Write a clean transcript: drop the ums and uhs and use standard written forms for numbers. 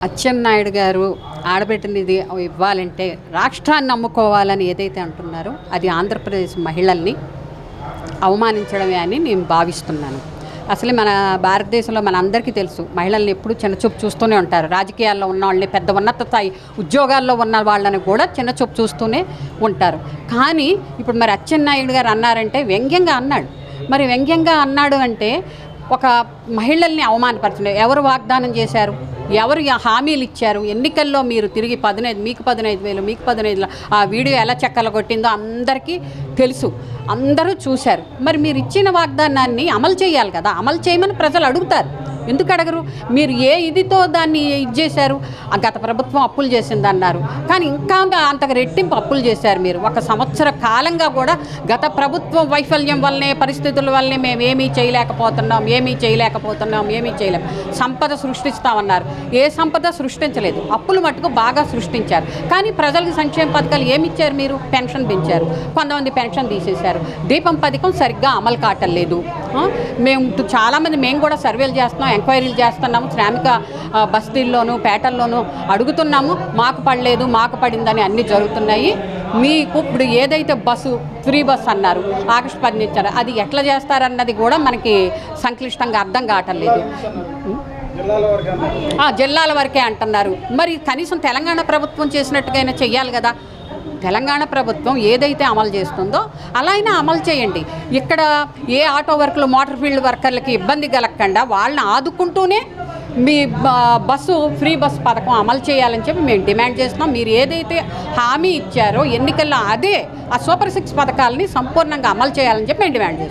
అచ్చెన్నాయుడు గారు ఆడబిడ్డనిది ఇవ్వాలంటే రాష్ట్రాన్ని నమ్ముకోవాలని ఏదైతే అంటున్నారో అది ఆంధ్రప్రదేశ్ మహిళల్ని అవమానించడమే అని నేను భావిస్తున్నాను. అసలు మన భారతదేశంలో మన అందరికీ తెలుసు, మహిళల్ని ఎప్పుడు చిన్నచూపు చూస్తూనే ఉంటారు. రాజకీయాల్లో ఉన్న వాళ్ళని, పెద్ద ఉన్నత స్థాయి ఉద్యోగాల్లో ఉన్న వాళ్ళని కూడా చిన్నచూపు చూస్తూనే ఉంటారు. కానీ ఇప్పుడు మరి అచ్చెన్నాయుడు గారు అన్నారంటే వ్యంగ్యంగా అన్నాడు. మరి వ్యంగ్యంగా అన్నాడు అంటే ఒక మహిళల్ని అవమానపరచండి. ఎవరు వాగ్దానం చేశారు, ఎవరు హామీలు ఇచ్చారు? ఎన్నికల్లో మీరు తిరిగి 15 మీకు 15,000 మీకు 15,000 ఆ వీడియో ఎలా చెక్కలు కొట్టిందో అందరికీ తెలుసు, అందరూ చూశారు. మరి మీరు ఇచ్చిన వాగ్దానాన్ని అమలు చేయాలి కదా. అమలు చేయమని ప్రజలు అడుగుతారు, ఎందుకు అడగరు? మీరు ఏ ఇదితో దాన్ని చేశారు? గత ప్రభుత్వం అప్పులు చేసింది అన్నారు, కానీ ఇంకా అంతకు రెట్టింపు అప్పులు చేశారు మీరు. 1 సంవత్సర కాలంగా కూడా గత ప్రభుత్వం వైఫల్యం వల్లనే, పరిస్థితుల వల్లనే మేము ఏమీ చేయలేకపోతున్నాం, ఏమీ చేయలేం. సంపద సృష్టిస్తామన్నారు, ఏ సంపద సృష్టించలేదు. అప్పులు మట్టుకు బాగా సృష్టించారు. కానీ ప్రజలకు సంక్షేమ పథకాలు ఏమి ఇచ్చారు? మీరు పెన్షన్ పెంచారు, కొంతమంది పెన్షన్ తీసేశారు. దీపం పథకం సరిగ్గా అమలు కావట్లేదు. చాలామంది మేము కూడా సర్వేలు చేస్తున్నాం, ఎంక్వైరీలు చేస్తున్నాము, శ్రామిక బస్తీల్లోనూ పేటల్లోనూ అడుగుతున్నాము. మాకు పడలేదు, మాకు పడిందని అన్నీ జరుగుతున్నాయి. మీకు ఇప్పుడు ఏదైతే ఫ్రీ బస్సు అన్నారు, ఆగస్టు 10 ఇచ్చారు, అది ఎట్లా చేస్తారన్నది కూడా మనకి సంక్లిష్టంగా అర్థం కావట్లేదు. జిల్లాల వరకే అంటున్నారు. మరి కనీసం తెలంగాణ ప్రభుత్వం చేసినట్టుగా చెయ్యాలి కదా. తెలంగాణ ప్రభుత్వం ఏదైతే అమలు చేస్తుందో అలా అయినా అమలు చేయండి. ఇక్కడ ఏ ఆటో వర్కులు, మోటార్ ఫీల్డ్ వర్కర్లకి ఇబ్బంది కలగకుండా వాళ్ళని ఆదుకుంటూనే మీ ఫ్రీ బస్సు పథకం అమలు చేయాలని చెప్పి మేము డిమాండ్ చేస్తున్నాం. మీరు ఏదైతే హామీ ఇచ్చారో ఎన్నికల్లో, అదే ఆ సూపర్ 6 పథకాలని సంపూర్ణంగా అమలు చేయాలని చెప్పి మేము డిమాండ్ చేస్తున్నాం.